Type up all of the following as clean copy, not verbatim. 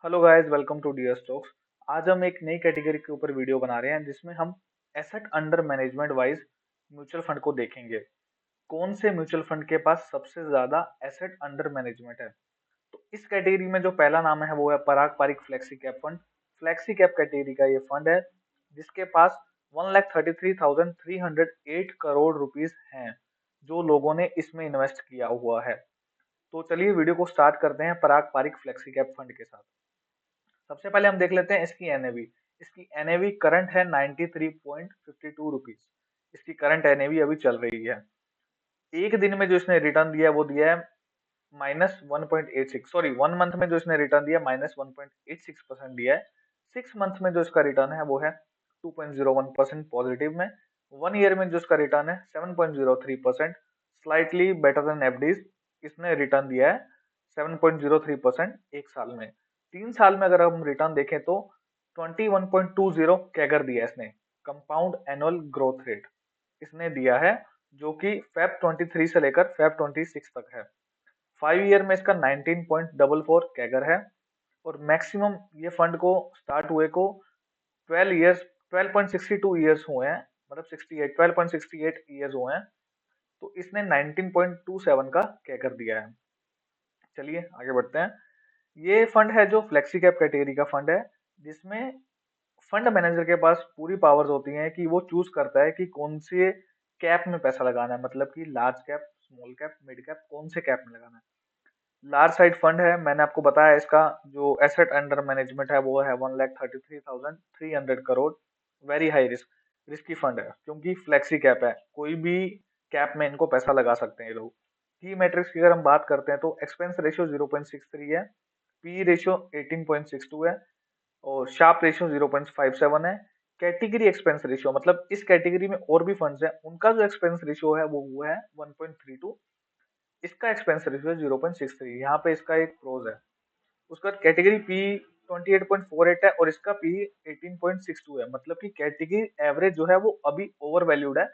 Hello guys, welcome to dear stocks. आज हम एक नई कैटेगरी के ऊपर वीडियो बना रहे हैं जिसमें हम asset under management wise mutual fund को देखेंगे। कौन से म्यूचुअल फंड के पास सबसे ज्यादा एसेट अंडर मैनेजमेंट है। तो इस कैटेगरी में जो पहला नाम है वो है Parag Parikh flexi cap fund. Flexi cap category का ये फंड है जिसके पास 1,33,308 करोड़ रुपीस हैं जो लोगों ने इसमें इन्वेस्ट किया हुआ है। तो चलिए वीडियो को स्टार्ट करते हैं पराग पारिक फ्लेक्सी कैप फंड के साथ। सबसे पहले हम देख लेते हैं इसकी एनएवी। इसकी एनएवी करंट है 93.52 रुपीज। इसकी करंट एनएवी अभी चल रही है। एक दिन में जो इसने रिटर्न दिया है वो दिया है -1.86, सॉरी 1 मंथ में जो इसने रिटर्न दिया -1.86% दिया है। 6 मंथ में जो इसका रिटर्न है वो है 2.01% पॉजिटिव में। 1 ईयर में जो इसका रिटर्न है 7.03%, स्लाइटली बेटर देन एफडीज। इसने रिटर्न दिया है 7.03% एक साल में। 3 साल में अगर हम रिटर्न देखें तो 21.20 कैगर दिया है इसने, कंपाउंड एनुअल ग्रोथ रेट इसने दिया है, जो कि फेब 23 से लेकर फेब 26 तक है। 5 ईयर में इसका 19.44 कैगर है। और मैक्सिमम ये फंड को स्टार्ट हुए को 12 ईयर्स हुए हैं, मतलब 12.68 ईयर्स हुए हैं। तो इसने 19.27 का कैगर दिया है। चलिए आगे बढ़ते हैं। ये फंड है जो फ्लेक्सी कैप कैटेगरी का फंड है, जिसमें फंड मैनेजर के पास पूरी पावर्स होती हैं कि वो चूज करता है कि कौन से कैप में पैसा लगाना है, मतलब कि large cap, small cap, mid cap, कौन से कैप में लगाना है। लार्ज साइड फंड है, मैंने आपको बताया इसका जो एसेट अंडर मैनेजमेंट है वो है 1,33,300 crore. Very high risk, risky fund है क्योंकि फ्लेक्सी कैप है, कोई भी कैप में इनको पैसा लगा सकते हैं ये लोग। की मैट्रिक्स की अगर हम बात करते हैं तो एक्सपेंस रेशियो 0.63 है, पी रेशियो 18.62 है, और शार्प रेशियो 0.57 है। कैटेगरी एक्सपेंस रेशियो मतलब इस कैटेगरी में और भी फंड्स हैं, उनका जो एक्सपेंस रेशियो है वो हुआ है 1.32। इसका एक्सपेंस रेशियो 0.63। यहाँ पे इसका एक प्रोज है। उसका कैटेगरी पी 28.48 है और इसका पी 18.62 है, मतलब कि कैटेगरी एवरेज जो है वो अभी ओवर वैल्यूड है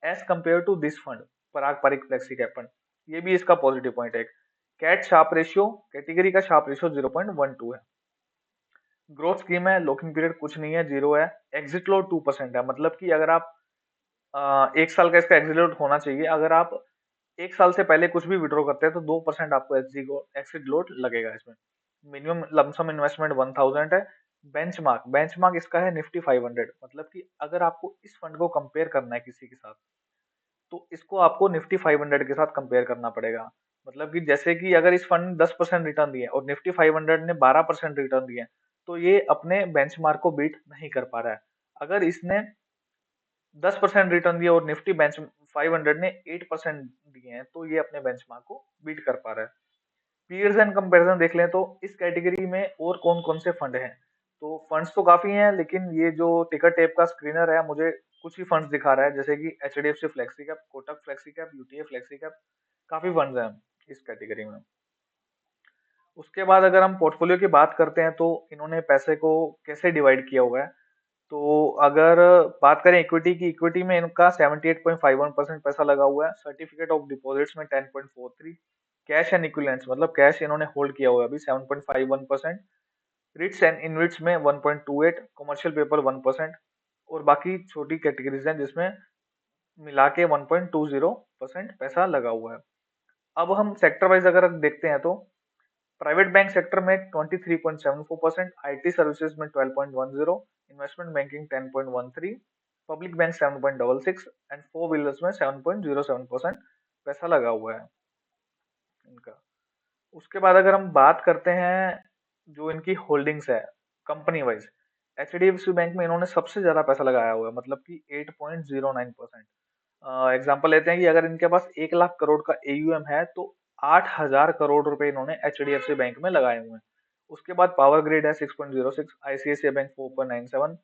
as compare to this fund, Parag Parikh flexi cap fund. ये भी इसका पॉजिटिव पॉइंट है। कैट शार्प रेशियो, कैटेगरी का शार्प रेशियो 0.12 है। ग्रोथ स्कीम है, लॉकिंग पीरियड कुछ नहीं है, जीरो है। एग्जिट लोड 2% है, मतलब कि अगर आप 1 साल का इसका एग्जिट लोड होना चाहिए। अगर आप 1 साल से पहले कुछ भी विड्रॉ करते हैं तो 2% आपको एग्जिट लोड लगेगा इसमें। मिनिमम लमसम इन्वेस्टमेंट 1000 है। बेंचमार्क, बेंचमार्क इसका है निफ्टी 500, मतलब कि अगर आपको इस फंड को कंपेयर करना है किसी के साथ तो इसको आपको निफ्टी 500 के साथ कंपेयर करना पड़ेगा। मतलब कि जैसे कि अगर इस फंड ने 10% रिटर्न दिए और निफ्टी 500 ने 12% रिटर्न दिए, तो ये अपने बेंचमार्क को बीट नहीं कर पा रहा है। अगर इसने 10% रिटर्न दिया और निफ्टी बेंच 500 ने 8% दिए हैं तो ये अपने बेंचमार्क को बीट कर पा रहा है। पीयर्स एंड कंपैरिजन देख लें तो इस कैटेगरी में और कौन कौन से फंड हैं। तो फंड्स तो काफी हैं, लेकिन ये जो टिकर टेप का स्क्रीनर है मुझे कुछ ही फंड्स दिखा रहा है, जैसे कि HDFC flexi cap, Kotak flexi cap, UTA flexi cap. काफी फंड्स हैं इस कैटेगरी में। उसके बाद अगर हम पोर्टफोलियो की बात करते हैं तो इन्होंने पैसे को कैसे डिवाइड किया हुआ है। तो अगर बात करें इक्विटी की, इक्विटी में इनका 78.51% पैसा लगा हुआ है। सर्टिफिकेट ऑफ डिपॉजिट्स में 10.43। कैश एंड इक्विवेलेंट्स मतलब कैश इन्होंने होल्ड किया हुआ है अभी 7.51%। रिट्स एंड इनविट्स में 1.28, कमर्शियल पेपर 1%, और बाकी छोटी कैटेगरीज हैं जिसमें मिला के 1.20% पैसा लगा हुआ है। अब हम सेक्टर वाइज अगर देखते हैं तो प्राइवेट बैंक सेक्टर में 23.74%, आईटी सर्विसेज में 12.10, investment banking 10.13, public bank 7.66 and four wheelers में 7.07% पैसा लगा हुआ है इनका। उसके बाद अगर हम बात करते हैं जो इनकी होल्डिंग्स है कंपनी वाइज, एचडीएफसी बैंक में इन्होंने सबसे ज्यादा पैसा लगाया हुआ है, मतलब कि 8.09%। एग्जाम्पल लेते हैं कि अगर इनके पास 1 लाख करोड़ का एयूएम है तो 8,000 करोड़ रुपए इन्होंने एचडीएफसी बैंक में लगाए हुए हैं। उसके बाद पावर ग्रिड है 6.06, ICICI bank 4.97,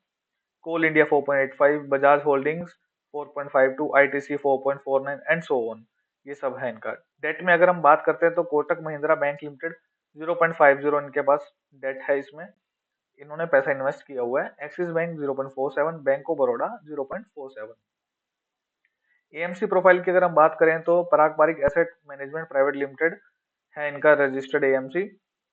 Coal India 4.85, Bajaj Holdings 4.52, ITC 4.49 and so on. ये सब है इनका। डेट में अगर हम बात करते हैं तो कोटक महिंद्रा बैंक लिमिटेड 0.50 इनके पास डेट है, इसमें इन्होंने पैसा इन्वेस्ट किया हुआ है। Axis bank 0.47, bank of Baroda 0.47। AMC profile की अगर हम बात करें तो Parag Parikh asset management private limited है इनका रजिस्टर्ड एएमसी।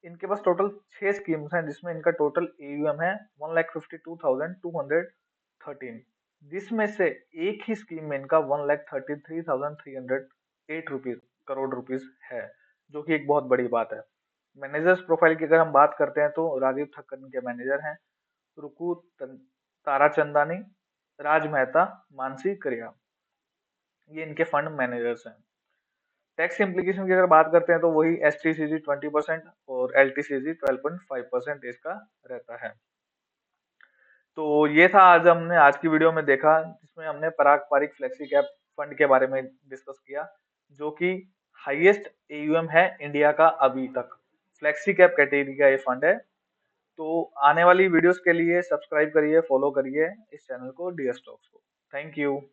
इनके पास टोटल 6 स्कीम्स हैं जिसमें इनका टोटल AUM है 1,52,213, जिसमें से एक ही स्कीम में इनका 1,33,308 रुपीज करोड़ रुपीज है, जो कि एक बहुत बड़ी बात है। मैनेजर्स प्रोफाइल की अगर हम बात करते हैं तो राजीव ठक्कर इनके मैनेजर हैं, रुकू तारा चंदानी, राज मेहता, मानसी करिया, ये इनके फंड मैनेजर्स हैं। टैक्स इम्प्लीकेशन की अगर बात करते हैं तो वही STCG 20% और LTCG 12.5% इसका रहता है। तो ये था आज की वीडियो में देखा, जिसमें हमने पराग पारिक फ्लेक्सी कैप फंड के बारे में डिस्कस किया, जो कि हाईएस्ट AUM है इंडिया का अभी तक। फ्लेक्सी कैप कैटेगरी का ये फंड है। तो आने वाली वीडियोस के लिए सब्सक्राइब करिए, फॉलो करिए इस चैनल को, डीएस स्टॉक्स को। Thank you.